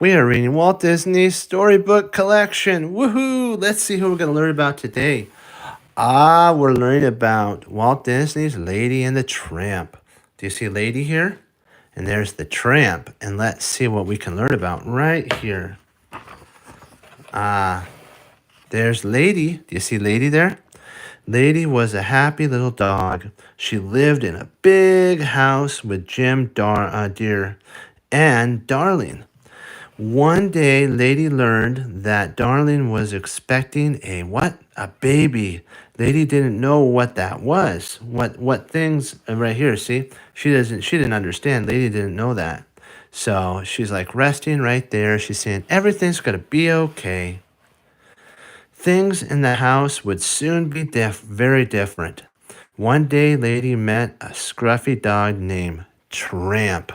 We are reading Walt Disney's Storybook collection. Woohoo! Let's see who we're going to learn about today. We're learning about Walt Disney's Lady and the Tramp. Do you see Lady here? And there's the Tramp. And let's see what we can learn about right here. There's Lady. Do you see Lady there? Lady was a happy little dog. She lived in a big house with Deer and Darling. One day, Lady learned that Darling was expecting a what? A baby. Lady didn't know what that was. What things right here, see? She didn't understand. Lady didn't know that. So she's like resting right there. She's saying, everything's gonna be okay. Things in the house would soon be very different. One day, Lady met a scruffy dog named Tramp.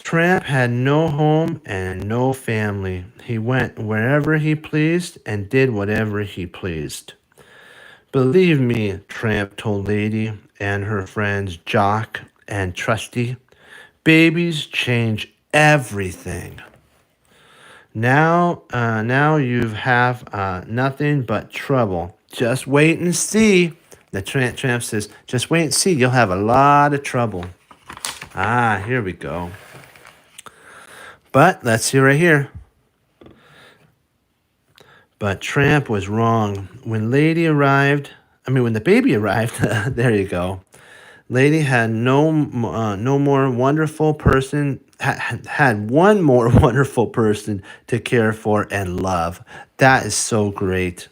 Tramp had no home and no family. He went wherever he pleased and did whatever he pleased. Believe me, Tramp told Lady and her friends Jock and Trusty, babies change everything. Now you have nothing but trouble. Just wait and see. The Tramp says, just wait and see. You'll have a lot of trouble. Here we go. But let's see right here. But Tramp was wrong. When the baby arrived, there you go. Lady had no more wonderful person, had one more wonderful person to care for and love. That is so great.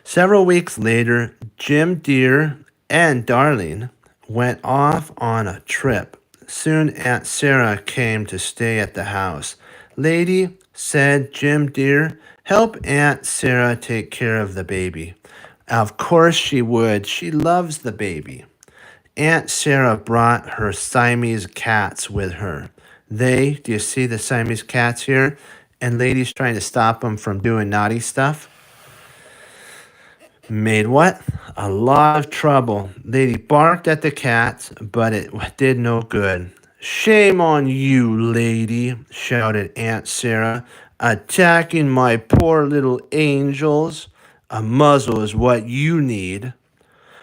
Several weeks later, Jim Deer and Darling went off on a trip. Soon Aunt Sarah came to stay at the house. Lady, said Jim Deer, help Aunt Sarah take care of the baby. Of course she would. She loves the baby. Aunt Sarah brought her Siamese cats with her. Do you see the Siamese cats here? And Lady's trying to stop them from doing naughty stuff. Made what? A lot of trouble. Lady barked at the cats, but it did no good. Shame on you, Lady, shouted Aunt Sarah, attacking my poor little angels. A muzzle is what you need.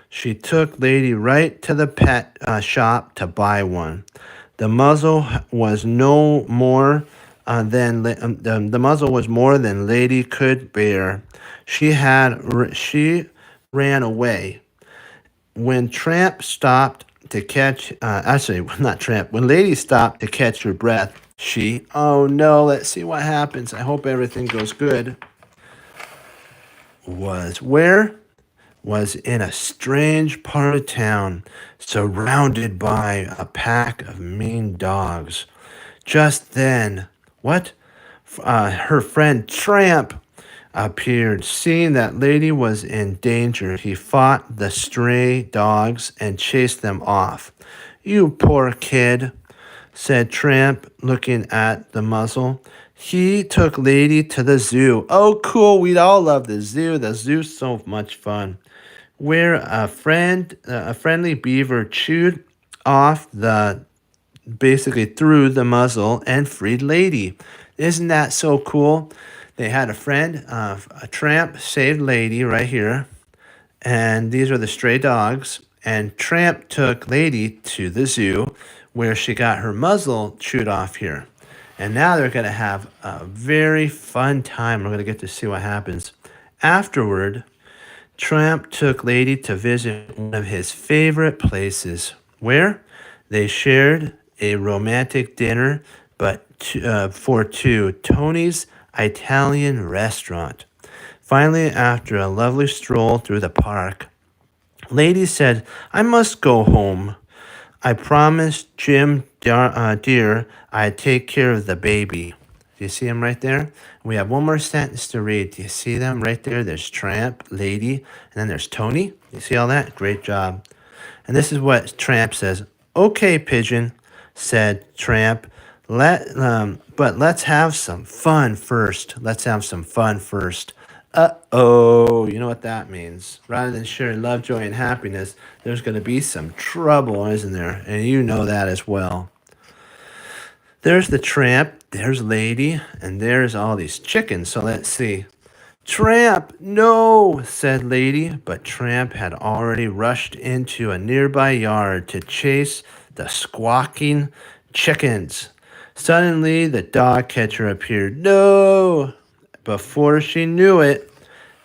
She took Lady right to the pet shop to buy one. The muzzle was no more the muzzle was more than Lady could bear. She ran away. When Tramp stopped to catch, not Tramp, when Lady stopped to catch her breath, oh no, let's see what happens. I hope everything goes good. Was in a strange part of town, surrounded by a pack of mean dogs. Just then, her friend Tramp appeared. Seeing that Lady was in danger, he fought the stray dogs and chased them off. You poor kid, said Tramp, looking at the muzzle. He took Lady to the zoo. Oh, cool. We'd all love the zoo. The zoo's so much fun. Where a friendly beaver chewed off basically through the muzzle and freed Lady. Isn't that so cool? They had a friend, a Tramp saved Lady right here. And these are the stray dogs. And Tramp took Lady to the zoo where she got her muzzle chewed off here. And now they're going to have a very fun time. We're going to get to see what happens. Afterward, Tramp took Lady to visit one of his favorite places. Where? They shared a romantic dinner, but for two, Tony's Italian restaurant. Finally, after a lovely stroll through the park, Lady said, I must go home. I promised Jim Deer I'd take care of the baby. Do you see him right there? We have one more sentence to read. Do you see them right there? There's Tramp, Lady, and then there's Tony. You see all that? Great job. And this is what Tramp says. Okay, Pigeon, said Tramp. But let's have some fun first. Let's have some fun first. Uh-oh, you know what that means. Rather than sharing love, joy, and happiness, there's going to be some trouble, isn't there? And you know that as well. There's the tramp, there's Lady, and there's all these chickens. So let's see. Tramp, no, said Lady, but Tramp had already rushed into a nearby yard to chase the squawking chickens. Suddenly, the dog catcher appeared. No! Before she knew it,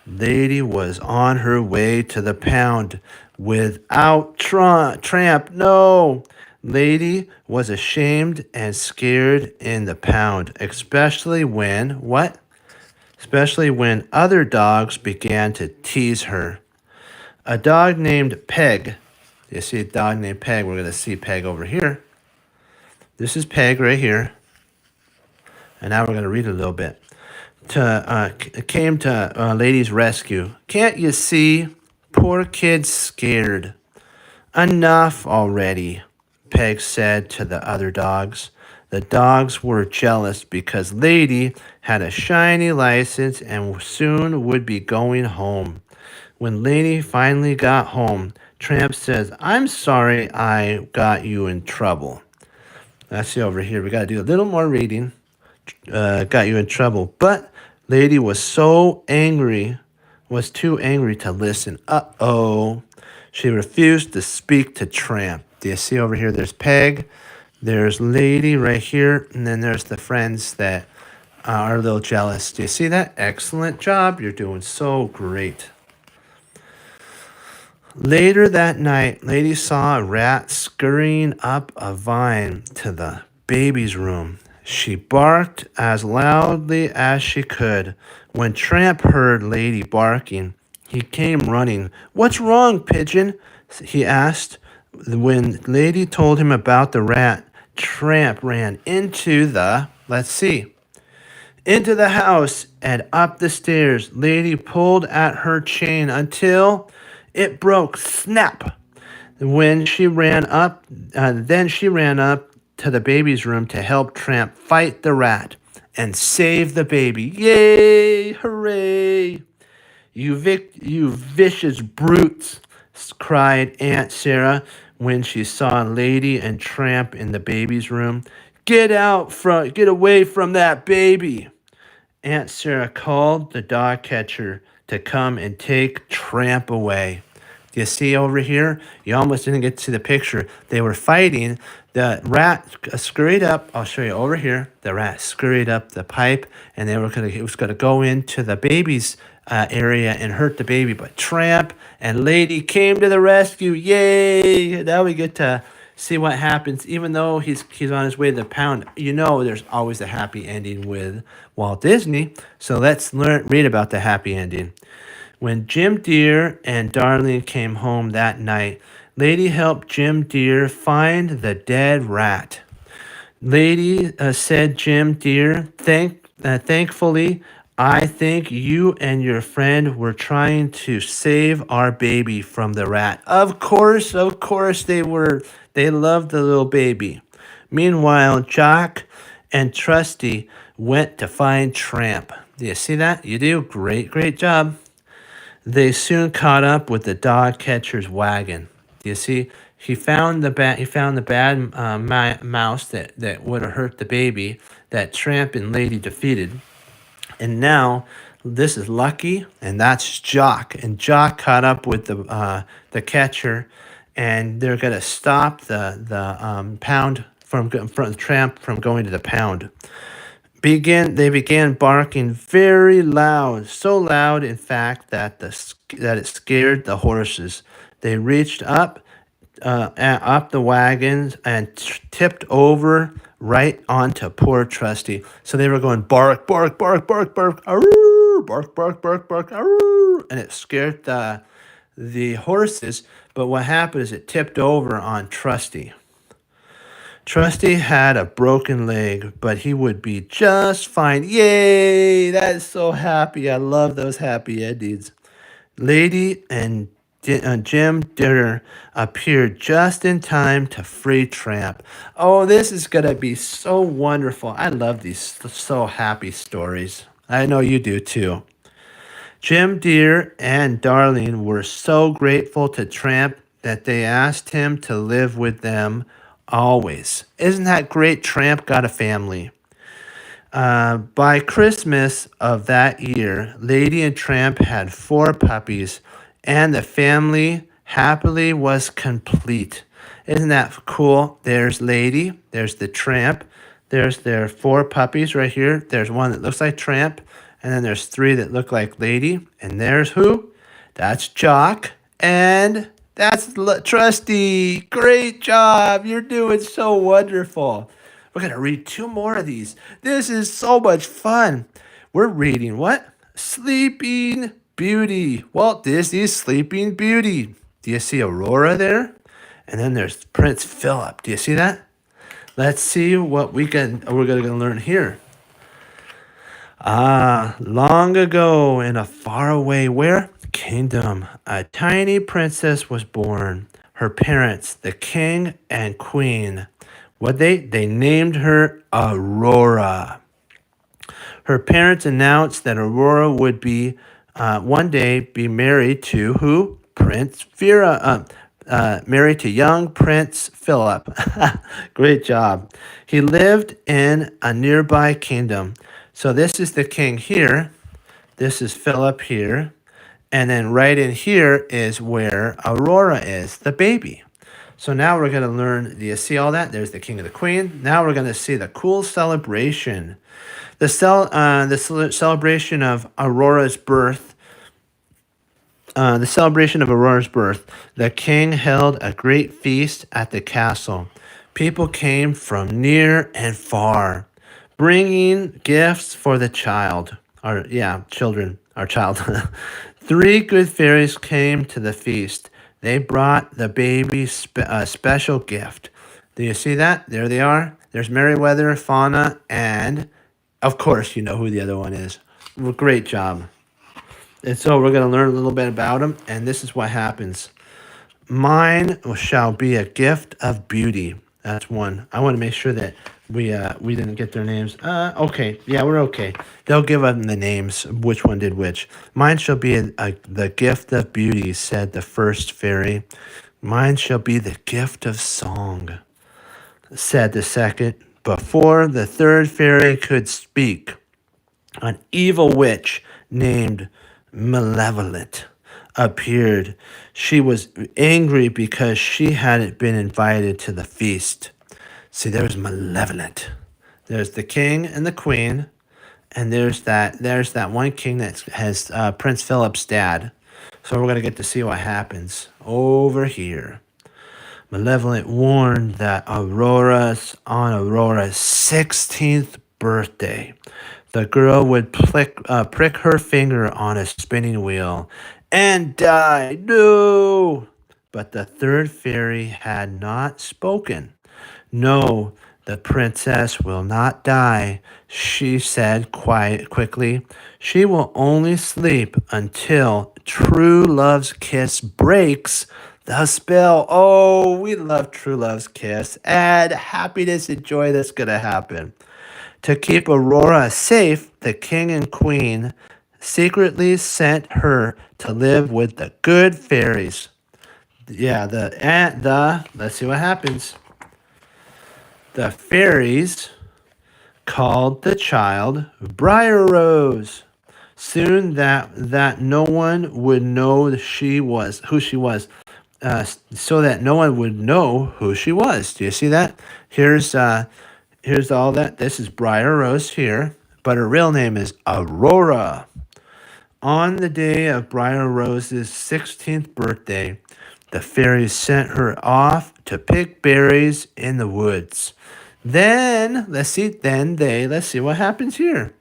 Lady was on her way to the pound without Tramp. No! Lady was ashamed and scared in the pound, especially when, what? Especially when other dogs began to tease her. A dog named Peg. You see a dog named Peg. We're going to see Peg over here. This is Peg right here. And now we're going to read a little bit. Came to Lady's rescue. Can't you see? Poor kid's scared. Enough already, Peg said to the other dogs. The dogs were jealous because Lady had a shiny license and soon would be going home. When Lady finally got home, Tramp says, I'm sorry I got you in trouble. Let's see over here. We got to do a little more reading. Got you in trouble. But Lady was too angry to listen. Uh-oh. She refused to speak to Tramp. Do you see over here? There's Peg. There's Lady right here. And then there's the friends that are a little jealous. Do you see that? Excellent job. You're doing so great. Later that night, Lady saw a rat scurrying up a vine to the baby's room. She barked as loudly as she could. When Tramp heard Lady barking, he came running. What's wrong, Pigeon? He asked. When Lady told him about the rat, Tramp ran into the, into the house and up the stairs. Lady pulled at her chain until it broke. Snap! Then she ran up to the baby's room to help Tramp fight the rat and save the baby. Yay! Hooray! You vicious brutes, cried Aunt Sarah when she saw Lady and Tramp in the baby's room. Get away from that baby. Aunt Sarah called the dog catcher to come and take Tramp away. Do you see over here? You almost didn't get to the picture. They were fighting. The rat scurried up. I'll show you over here. The rat scurried up the pipe, and it was gonna go into the baby's area and hurt the baby. But Tramp and Lady came to the rescue. Yay! Now we get to see what happens. Even though he's on his way to the pound, you know there's always a happy ending with Walt Disney. So let's read about the happy ending. When Jim Deer and Darling came home that night, Lady helped Jim Deer find the dead rat. Lady said, Jim Deer, thankfully, I think you and your friend were trying to save our baby from the rat. Of course they were. They loved the little baby. Meanwhile, Jock and Trusty went to find Tramp. Do you see that? You do. Great job. They soon caught up with the dog catcher's wagon. Do you see? He found the bad mouse that would have hurt the baby that Tramp and Lady defeated. And now this is Lucky, and that's Jock. And Jock caught up with the catcher, and they're gonna stop the pound from Tramp from going to the pound. They began barking very loud, so loud, in fact, that it scared the horses. They reached up the wagons and tipped over right onto poor Trusty. So they were going bark, bark, bark, bark, bark, arroo, bark, bark, bark, bark, arroo, and it scared the horses. But what happened is it tipped over on Trusty. Trusty had a broken leg, but he would be just fine. Yay! That's so happy. I love those happy endings. Lady and Jim Deer appeared just in time to free Tramp. Oh, this is going to be so wonderful. I love these so happy stories. I know you do too. Jim Deer and Darling were so grateful to Tramp that they asked him to live with them always. Isn't that great? Tramp got a family. By Christmas of that year, Lady and Tramp had 4 puppies, and the family happily was complete. Isn't that cool? There's Lady, there's the Tramp, there's their 4 puppies right here. There's one that looks like Tramp, and then there's 3 that look like Lady, and there's who? That's Jock, and that's Trusty. Great job. You're doing so wonderful. We're going to read 2 more of these. This is so much fun. We're reading what? Sleeping Beauty. Walt Disney's Sleeping Beauty. Do you see Aurora there? And then there's Prince Philip. Do you see that? Let's see what we're going to learn here. Long ago in a faraway where? Kingdom, a tiny princess was born. Her parents, the king and queen, they named her Aurora. Her parents announced that Aurora would be one day be married to who? Prince Vera. Married to young Prince Philip. Great job. He lived in a nearby kingdom. So this is the king here. This is Philip here. And then right in here is where Aurora is, the baby. So now we're going to learn, do you see all that? There's the king and the queen. Now we're going to see the cool celebration. The celebration of Aurora's birth. The celebration of Aurora's birth. The king held a great feast at the castle. People came from near and far, bringing gifts for the child. Children. Our child. 3 good fairies came to the feast. They brought the baby a special gift. Do you see that? There they are. There's Merryweather, Fauna, and of course you know who the other one is. Well, great job. And so we're going to learn a little bit about them, and this is what happens. Mine shall be a gift of beauty. That's one. I want to make sure that we didn't get their names. Okay. Yeah, we're okay. They'll give them the names, which one did which. Mine shall be the gift of beauty, said the first fairy. Mine shall be the gift of song, said the second. Before the third fairy could speak, an evil witch named Malevolent appeared. She was angry because she hadn't been invited to the feast. See, there's Malevolent. There's the king and the queen, and there's that one king that has Prince Philip's dad. So we're gonna get to see what happens over here. Malevolent warned that on Aurora's 16th birthday, the girl would prick her finger on a spinning wheel and die. No! But the third fairy had not spoken. No, the princess will not die, she said quickly. She will only sleep until true love's kiss breaks the spell. Oh, we love true love's kiss and happiness and joy that's going to happen. To keep Aurora safe, the king and queen secretly sent her to live with the good fairies. Yeah, let's see what happens. The fairies called the child Briar Rose. Soon that no one would know who she was. So that no one would know who she was. Do you see that? Here's all that. This is Briar Rose here, but her real name is Aurora. On the day of Briar Rose's 16th birthday, the fairies sent her off to pick berries in the woods. Then, let's see what happens here.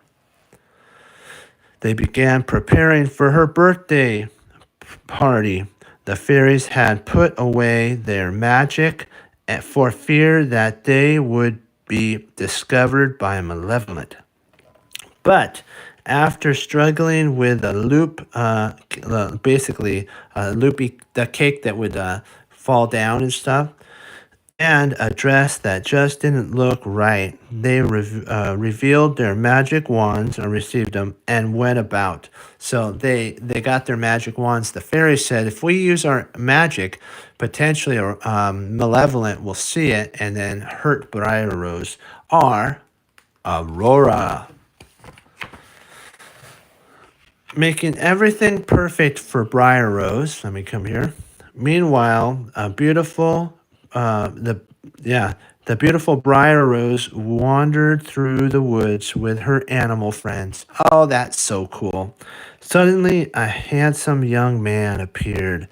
They began preparing for her birthday party. The fairies had put away their magic for fear that they would be discovered by Malevolent. But after struggling with a the cake that would fall down and stuff, and a dress that just didn't look right. They revealed their magic wands or received them and went about. So they got their magic wands. The fairy said, if we use our magic, potentially Malevolent will see it and then hurt Briar Rose or Aurora, making everything perfect for Briar Rose. Let me come here. Meanwhile, a beautiful, the yeah, the beautiful Briar Rose wandered through the woods with her animal friends. Oh, that's so cool! Suddenly, a handsome young man appeared.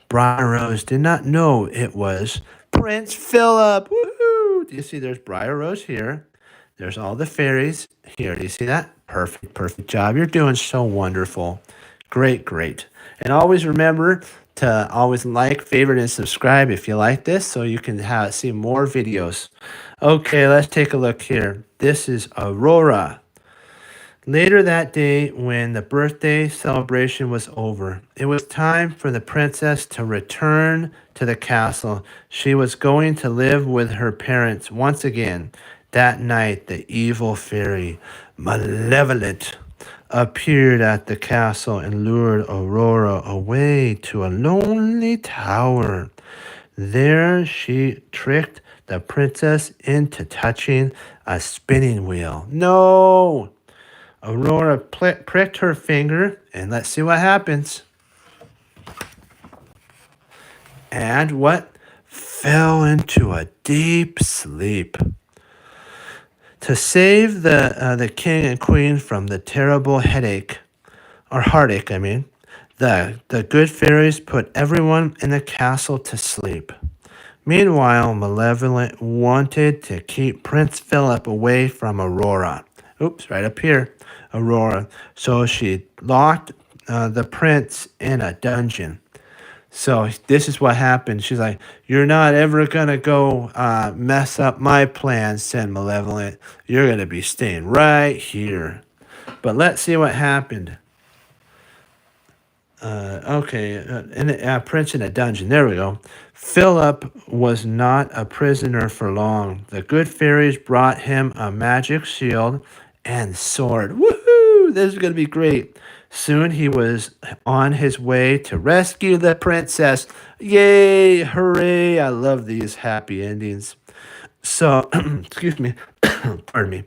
Briar Rose did not know it was Prince Philip. Woohoo! Do you see? There's Briar Rose here. There's all the fairies here. Do you see that? Perfect, perfect job. You're doing so wonderful. Great, great. And always remember to always like, favorite, and subscribe if you like this so you can see more videos. Okay, let's take a look here. This is Aurora. Later that day, when the birthday celebration was over, it was time for the princess to return to the castle. She was going to live with her parents once again. That night, the evil fairy, Malevolent, appeared at the castle and lured Aurora away to a lonely tower. There, she tricked the princess into touching a spinning wheel. No! Aurora pricked her finger, and let's see what happens. And what? Fell into a deep sleep. To save the king and queen from the terrible heartache, the good fairies put everyone in the castle to sleep. Meanwhile, Malevolent wanted to keep Prince Philip away from Aurora. Oops, right up here, Aurora. So she locked the prince in a dungeon. So this is what happened. She's like, "You're not ever gonna go mess up my plans," said Malevolent. "You're gonna be staying right here." But let's see what happened. Prince in a dungeon. There we go. Philip was not a prisoner for long. The good fairies brought him a magic shield and sword. Woohoo! This is going to be great. Soon he was on his way to rescue the princess. Yay! Hooray! I love these happy endings. So, excuse me, pardon me.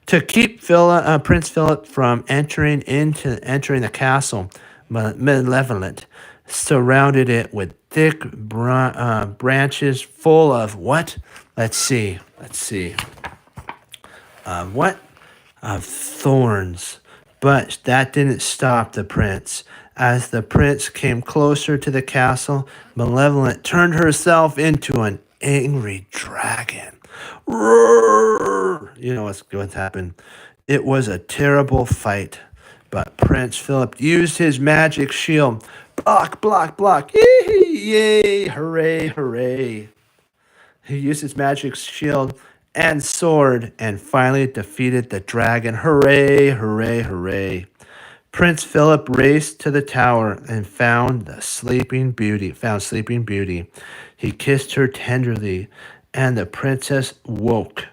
To keep Prince Philip from entering the castle, Malevolent surrounded it with thick branches full of what? Let's see. What? Of thorns. But that didn't stop the prince. As the prince came closer to the castle, Malevolent turned herself into an angry dragon. Roar! You know what's happened. It was a terrible fight, but Prince Philip used his magic shield. Block, block, block. Yay! Hooray, hooray. He used his magic shield and sword and finally defeated the dragon. Hooray, hooray, hooray. Prince Philip raced to the tower and found Sleeping Beauty. He kissed her tenderly, and the princess woke.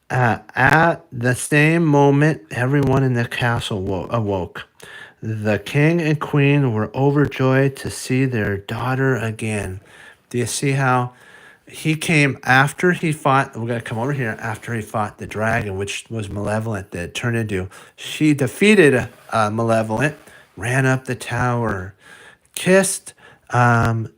At the same moment, everyone in the castle awoke. The king and queen were overjoyed to see their daughter again. Do you see how he came after he fought? We're going to come over here after he fought the dragon, which was Malevolent that turned into. She defeated Malevolent, ran up the tower, kissed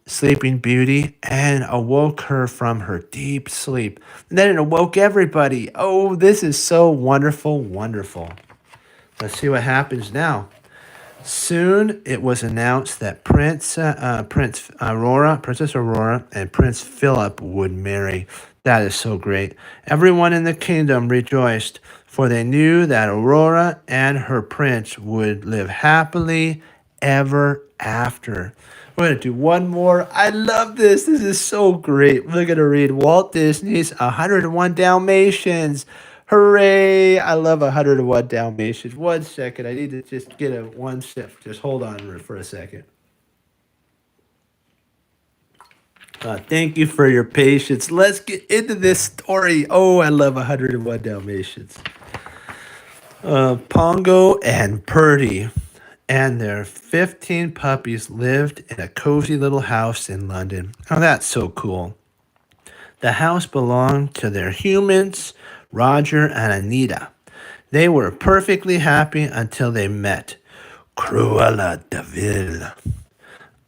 Sleeping Beauty, and awoke her from her deep sleep. And then it awoke everybody. Oh, this is so wonderful, wonderful. Let's see what happens now. Soon it was announced that Princess Aurora, and Prince Philip would marry. That is so great. Everyone in the kingdom rejoiced, for they knew that Aurora and her prince would live happily ever after. We're going to do one more. I love this. This is so great. We're going to read Walt Disney's 101 Dalmatians. Hooray! I love 101 Dalmatians. 1 second. I need to just get a one step. Just hold on for a second. Thank you for your patience. Let's get into this story. Oh, I love 101 Dalmatians. Pongo and Purdy and their 15 puppies lived in a cozy little house in London. Oh, that's so cool. The house belonged to their humans, Roger and Anita. They were perfectly happy until they met Cruella de Vil.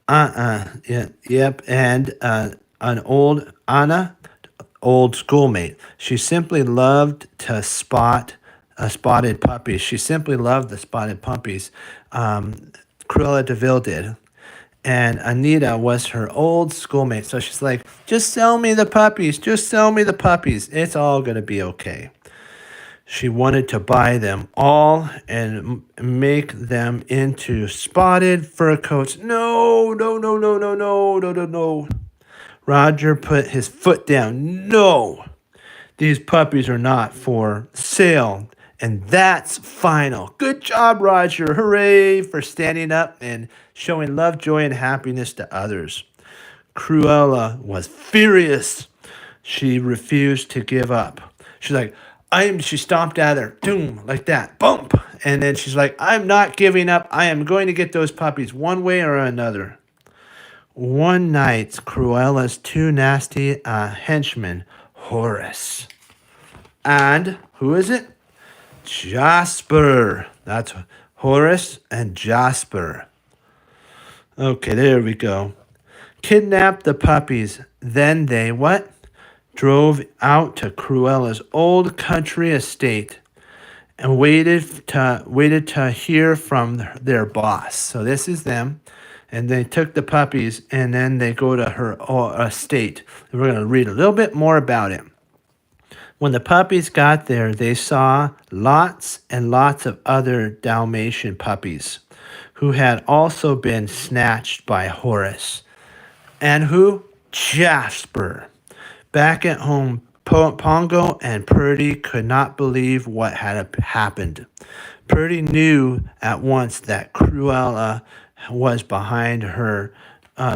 Yeah, yep, and an old Anna, old schoolmate. She simply loved to spot spotted puppies. She simply loved the spotted puppies. Cruella de Vil did. And Anita was her old schoolmate. So she's like, just sell me the puppies. Just sell me the puppies. It's all going to be okay. She wanted to buy them all and make them into spotted fur coats. No, no, no, no, no, no, no, no, no. Roger put his foot down. No, these puppies are not for sale. And that's final. Good job, Roger. Hooray for standing up and showing love, joy, and happiness to others. Cruella was furious. She refused to give up. She's like, she stomped out of there, doom, like that, bump. And then she's like, I'm not giving up. I am going to get those puppies one way or another. One night, Cruella's two nasty henchmen, Horace, and who is it? Jasper. That's Horace and Jasper. Okay, there we go. Kidnapped the puppies. Then they what? Drove out to Cruella's old country estate and waited to hear from their boss. So this is them. And they took the puppies and then they go to her estate. And we're going to read a little bit more about it. When the puppies got there, they saw lots and lots of other Dalmatian puppies who had also been snatched by Horace. And who? Jasper. Back at home, Pongo and Purdy could not believe what had happened. Purdy knew at once that Cruella was behind her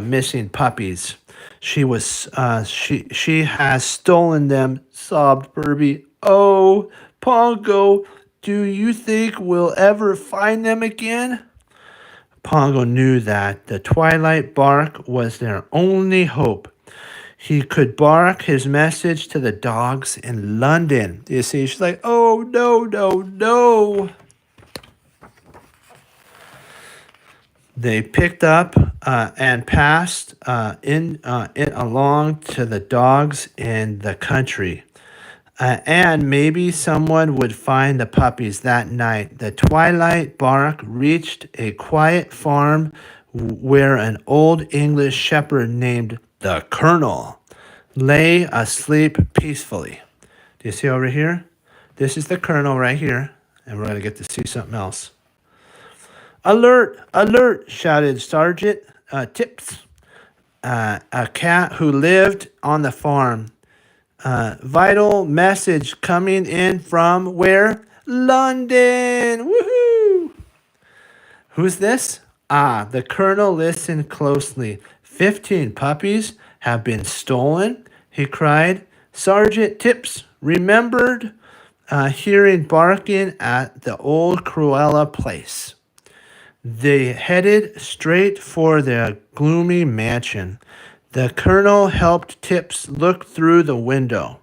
missing puppies. She has stolen them, sobbed Purdy. Oh, Pongo, do you think we'll ever find them again? Pongo knew that the twilight bark was their only hope. He could bark his message to the dogs in London. You see, she's like, oh, no, no, no. They picked up and passed it along to the dogs in the country. And maybe someone would find the puppies that night. The twilight bark reached a quiet farm where an old English shepherd named the Colonel lay asleep peacefully. Do you see over here? This is the Colonel right here. And we're going to get to see something else. Alert! Alert! Shouted Sergeant Tips, a cat who lived on the farm. Vital message coming in from where? London! Woohoo! Who's this? The Colonel listened closely. 15 puppies have been stolen, he cried. Sergeant Tips remembered hearing barking at the old Cruella place. They headed straight for their gloomy mansion. The Colonel helped Tips look through the window.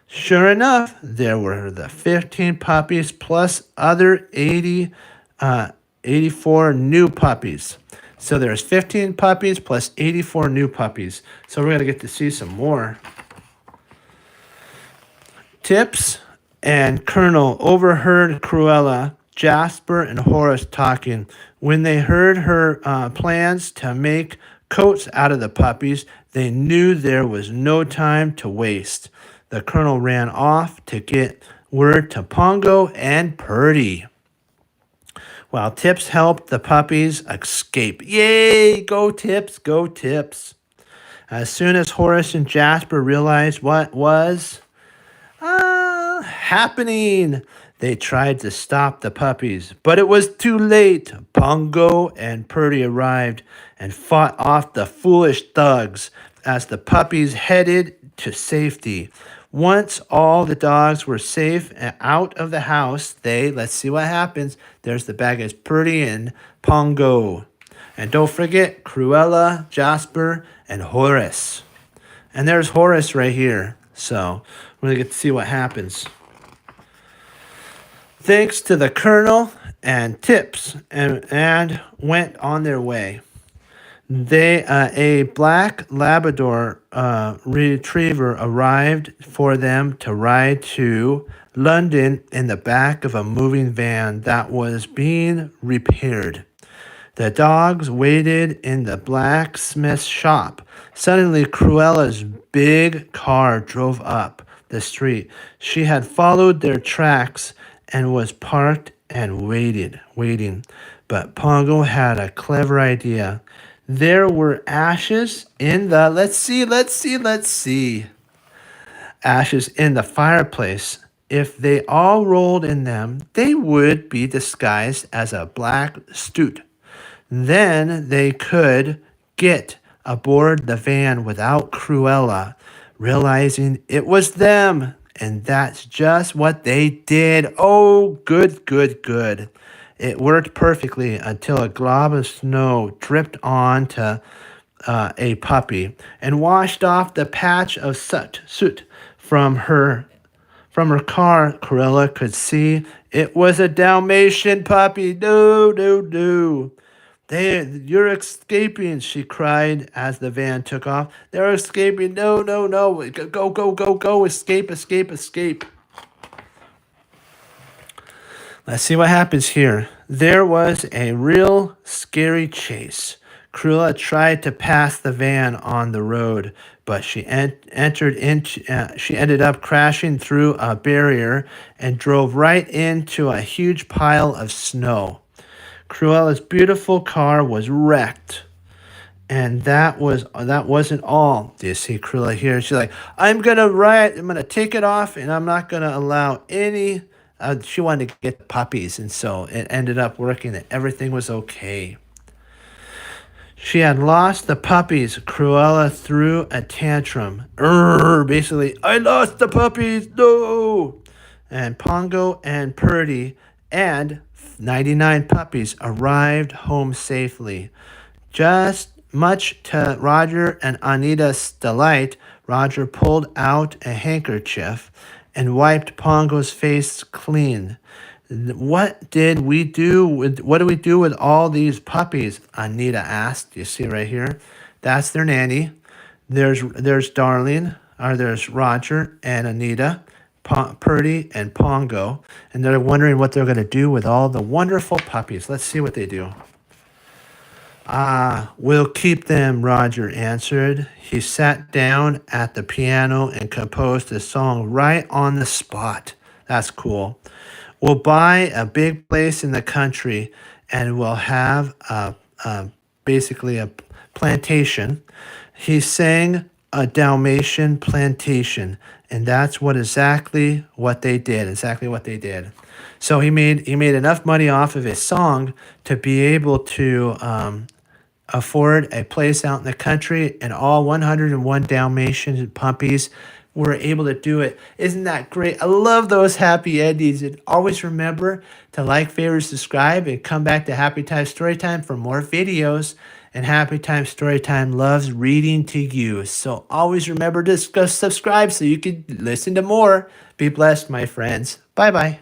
Sure enough, there were the 15 puppies plus other 84 new puppies. So there's 15 puppies plus 84 new puppies. So we're going to get to see some more. Tips and Colonel overheard Cruella, Jasper, and Horace talking. When they heard her plans to make coats out of the puppies, they knew there was no time to waste. The Colonel ran off to get word to Pongo and Purdy, while Tips helped the puppies escape. Yay! Go Tips! Go Tips! As soon as Horace and Jasper realized what was happening, they tried to stop the puppies, but it was too late. Pongo and Purdy arrived and fought off the foolish thugs. as the puppies headed to safety. Once all the dogs were safe and out of the house, let's see what happens. There's the bag is Purdy and Pongo. And don't forget Cruella, Jasper, and Horace. And there's Horace right here. So we're going to get to see what happens. Thanks to the Colonel and Tips, and went on their way. A black Labrador retriever arrived for them to ride to London in the back of a moving van that was being repaired. The dogs waited in the blacksmith's shop. Suddenly, Cruella's big car drove up the street. She had followed their tracks and was parked and waiting. But Pongo had a clever idea. There were ashes in the, let's see. Ashes in the fireplace. If they all rolled in them, they would be disguised as a black stoot. Then they could get aboard the van without Cruella realizing it was them. And that's just what they did. Oh, good. It worked perfectly until a glob of snow dripped onto a puppy and washed off the patch of soot from her car. Cruella could see it was a Dalmatian puppy. No. You're escaping, she cried as the van took off. They're escaping. No. Go. Escape. Let's see what happens here. There was a real scary chase. Cruella tried to pass the van on the road, but she ended up crashing through a barrier and drove right into a huge pile of snow. Cruella's beautiful car was wrecked. And that wasn't all. Do you see Cruella here? She's like, I'm gonna take it off, and I'm not gonna allow any. She wanted to get the puppies, and so it ended up working. That everything was okay. She had lost the puppies. Cruella threw a tantrum. Basically, I lost the puppies. No. And Pongo and Purdy and 99 puppies arrived home safely. Just much to Roger and Anita's delight, Roger pulled out a handkerchief and wiped Pongo's face clean. What do we do with all these puppies? Anita asked. You see right here? That's their nanny. There's Darling, or there's Roger and Anita, Purdy and Pongo, and they're wondering what they're going to do with all the wonderful puppies. Let's see what they do. We'll keep them, Roger answered. He sat down at the piano and composed a song right on the spot. That's cool. We'll buy a big place in the country and we'll have basically a plantation. He sang a Dalmatian plantation, and that's exactly what they did. So he made enough money off of his song to be able to afford a place out in the country, and all 101 Dalmatian puppies were able to do it. Isn't that great? I love those happy endings. And always remember to like, favorite, subscribe, and come back to Happy Time Storytime for more videos. And Happy Time Storytime loves reading to you. So always remember to subscribe so you can listen to more. Be blessed, my friends. Bye-bye.